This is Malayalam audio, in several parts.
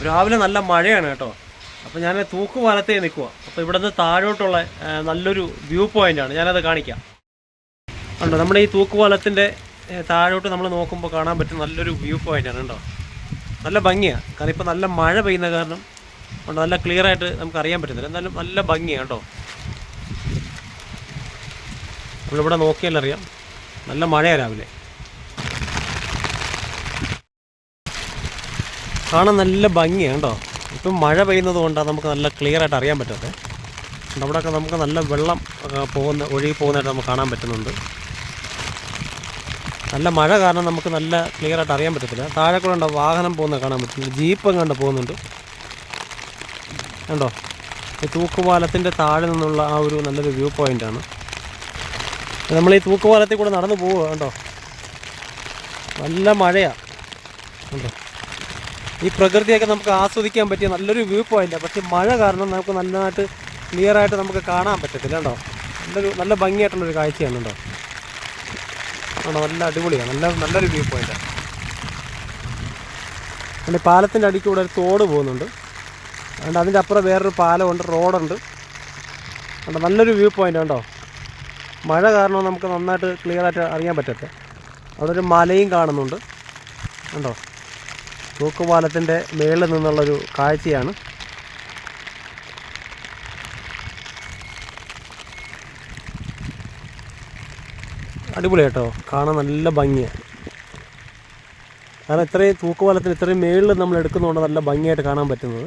രാവിലെ നല്ല മഴയാണ് കേട്ടോ. അപ്പോൾ ഞാൻ തൂക്കുപാലത്തേ നിൽക്കുക. അപ്പോൾ ഇവിടെ നിന്ന് താഴോട്ടുള്ള നല്ലൊരു വ്യൂ പോയിൻ്റാണ്, ഞാനത് കാണിക്കാം. ഉണ്ടോ, നമ്മുടെ ഈ തൂക്കുപാലത്തിൻ്റെ താഴോട്ട് നമ്മൾ നോക്കുമ്പോൾ കാണാൻ പറ്റും നല്ലൊരു വ്യൂ പോയിൻ്റാണ് കേട്ടോ. നല്ല ഭംഗിയാണ്, കാരണം ഇപ്പോൾ നല്ല മഴ പെയ്യുന്ന കാരണം ഉണ്ട്, നല്ല ക്ലിയറായിട്ട് നമുക്ക് അറിയാൻ പറ്റുന്നില്ല. എന്നാലും നല്ല ഭംഗിയാണ് കേട്ടോ. നമ്മളിവിടെ നോക്കിയാലറിയാം, നല്ല മഴയാണ് രാവിലെ. കാണാൻ നല്ല ഭംഗിയാണ് കേട്ടോ. ഇപ്പം മഴ പെയ്യുന്നത് കൊണ്ടാണ് നമുക്ക് നല്ല ക്ലിയറായിട്ട് അറിയാൻ പറ്റാത്തത്. അവിടെയൊക്കെ നമുക്ക് നല്ല വെള്ളം ഒഴുകി പോകുന്നതായിട്ട് നമുക്ക് കാണാൻ പറ്റുന്നുണ്ട്. നല്ല മഴ കാരണം നമുക്ക് നല്ല ക്ലിയറായിട്ട് അറിയാൻ പറ്റത്തില്ല. താഴെ കൂടെ ഉണ്ടോ വാഹനം പോകുന്നത് കാണാൻ പറ്റുന്നുണ്ട്, ജീപ്പ് കണ്ട് പോകുന്നുണ്ട് കണ്ടോ. ഈ തൂക്കുപാലത്തിൻ്റെ താഴെ നിന്നുള്ള ആ ഒരു നല്ലൊരു വ്യൂ പോയിൻ്റാണ്. നമ്മൾ ഈ തൂക്കുപാലത്തിൽ കൂടെ നടന്നു പോവുക കണ്ടോ. നല്ല മഴയാണ് കണ്ടോ. ഈ പ്രകൃതിയൊക്കെ നമുക്ക് ആസ്വദിക്കാൻ പറ്റിയ നല്ലൊരു വ്യൂ പോയിൻ്റാണ്. പക്ഷേ മഴ കാരണം നമുക്ക് നന്നായിട്ട് ക്ലിയറായിട്ട് നമുക്ക് കാണാൻ പറ്റത്തില്ല കേട്ടോ. നല്ല ഭംഗിയായിട്ടുള്ളൊരു കാഴ്ചയാണ് കേട്ടോ. ആണോ, നല്ല അടിപൊളിയാണ്, നല്ലൊരു വ്യൂ പോയിൻ്റാണ്. അതുകൊണ്ട് പാലത്തിൻ്റെ അടിക്കൂടെ ഒരു തോട് പോകുന്നുണ്ട്. അതുകൊണ്ട് അതിൻ്റെ അപ്പുറം വേറൊരു പാലമുണ്ട്, റോഡുണ്ട്. അതുകൊണ്ട് നല്ലൊരു വ്യൂ പോയിൻ്റ് കേട്ടോ. മഴ കാരണം നമുക്ക് നന്നായിട്ട് ക്ലിയറായിട്ട് അറിയാൻ പറ്റത്തെ. അവിടെ ഒരു മലയും കാണുന്നുണ്ട് കണ്ടോ. തൂക്കുപാലത്തിൻ്റെ മേളിൽ നിന്നുള്ളൊരു കാഴ്ചയാണ്. അടിപൊളി കേട്ടോ, കാണാൻ നല്ല ഭംഗിയാണ്. കാരണം ഇത്രയും തൂക്കുപാലത്തിന് ഇത്രയും മേളിൽ നമ്മൾ എടുക്കുന്നതുകൊണ്ട് നല്ല ഭംഗിയായിട്ട് കാണാൻ പറ്റുന്നത്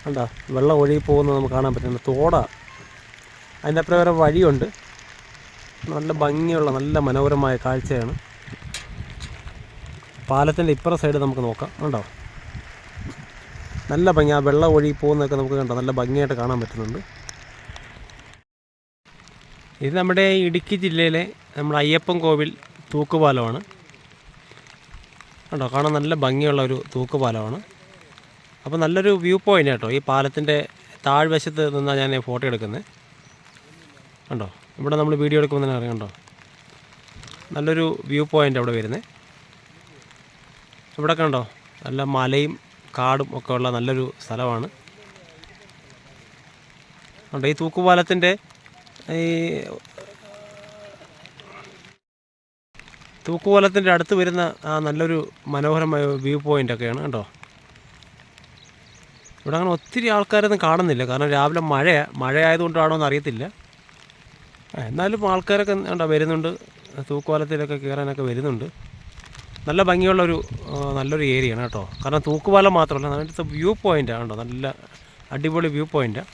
കണ്ടോ. വെള്ളം ഒഴുകി പോകുന്നത് നമുക്ക് കാണാൻ പറ്റുന്നത് തോടാണ്. അതിൻ്റെ അപ്പുറം വേറെ വഴിയുണ്ട്. നല്ല ഭംഗിയുള്ള നല്ല മനോഹരമായ കാഴ്ചയാണ്. പാലത്തിൻ്റെ ഇപ്പുറ സൈഡ് നമുക്ക് നോക്കാം കണ്ടോ. നല്ല ഭംഗി, ആ വെള്ളം ഒഴുകി പോകുന്നതൊക്കെ നമുക്ക് കണ്ടോ നല്ല ഭംഗിയായിട്ട് കാണാൻ പറ്റുന്നുണ്ട്. ഇത് നമ്മുടെ ഇടുക്കി ജില്ലയിലെ നമ്മുടെ അയ്യപ്പൻ കോവിൽ തൂക്കുപാലമാണ് കണ്ടോ. കാണാൻ നല്ല ഭംഗിയുള്ള ഒരു തൂക്കുപാലമാണ്. അപ്പോൾ നല്ലൊരു വ്യൂ പോയിൻ്റ് കേട്ടോ. ഈ പാലത്തിൻ്റെ താഴ്വശത്ത് നിന്നാണ് ഞാൻ ഫോട്ടോ എടുക്കുന്നത് കണ്ടോ. ഇവിടെ നമ്മൾ വീഡിയോ എടുക്കുമ്പോൾ തന്നെ അറിയാം കണ്ടോ. നല്ലൊരു വ്യൂ പോയിൻ്റ് അവിടെ വരുന്നത്. ഇവിടെ കണ്ടോ നല്ല മലയും കാടും ഒക്കെ ഉള്ള നല്ലൊരു സ്ഥലമാണ് കണ്ടോ. ഈ തൂക്കുപാലത്തിൻ്റെ അടുത്ത് വരുന്ന ആ നല്ലൊരു മനോഹരമായ വ്യൂ പോയിൻ്റൊക്കെയാണ് കണ്ടോ. ഇവിടെ അങ്ങനെ ഒത്തിരി ആൾക്കാരൊന്നും കാണുന്നില്ല, കാരണം രാവിലെ മഴയായതുകൊണ്ടാണോ എന്ന് അറിയത്തില്ല. എന്നാലും ആൾക്കാരൊക്കെ ഉണ്ടോ വരുന്നുണ്ട്, തൂക്കുപാലത്തിലൊക്കെ കയറാനൊക്കെ വരുന്നുണ്ട്. നല്ല നല്ലൊരു ഏരിയയാണ് കേട്ടോ. കാരണം തൂക്കുപാലം മാത്രമല്ല, അതിൻ്റെ വ്യൂ പോയിൻ്റാണ് കേട്ടോ. നല്ല അടിപൊളി വ്യൂ പോയിൻ്റാണ്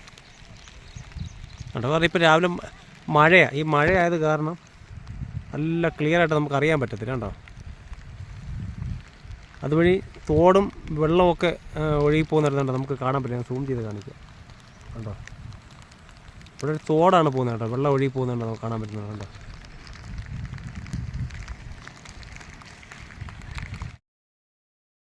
കേട്ടോ. കാരണം ഇപ്പോൾ രാവിലെ ഈ മഴയായത് കാരണം നല്ല ക്ലിയറായിട്ട് നമുക്ക് അറിയാൻ പറ്റത്തില്ല കേട്ടോ. അതുവഴി തോടും വെള്ളമൊക്കെ ഒഴുകി പോകുന്നിടത്തുണ്ട് നമുക്ക് കാണാൻ പറ്റില്ല. സൂം ചെയ്ത് കാണിക്കാം കണ്ടോ. ഇവിടെ ഒരു തോടാണ് പോകുന്നത് കേട്ടോ, വെള്ളം ഒഴുകി പോകുന്നുണ്ട് നമുക്ക് കാണാൻ പറ്റുന്നത് കണ്ടോ.